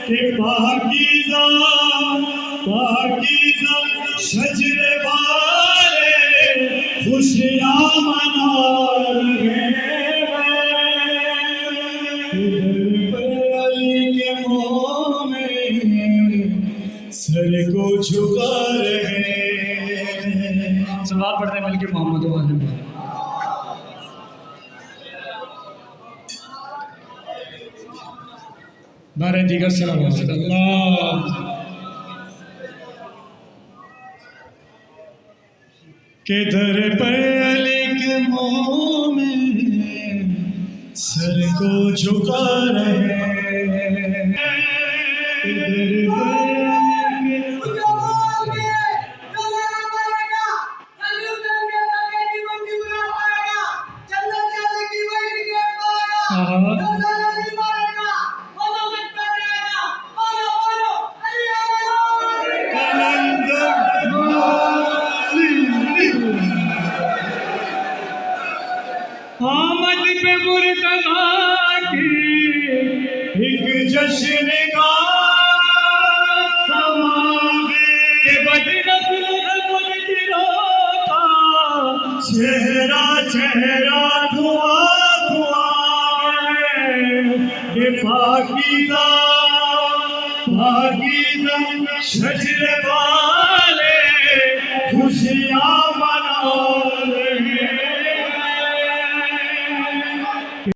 कि पाकीज़ा पाकीज़ा शजरे वाले खुशियाँ मना रहे सर को झुका रहे। सवाल पढ़ते मिलके मोहम्मद वाले बारे दिगर सलावत अल्लाह किधर पर अली के मुँह में सर को झुका रहे। आमद पे मुर्तज़ा की एक जश्न का समा के बदनस्ल मुनकिरों का चेहरा चेहरा धुआं धुआं ये पाकीज़ा पाकीज़ा शजरे वाले खुशियाँ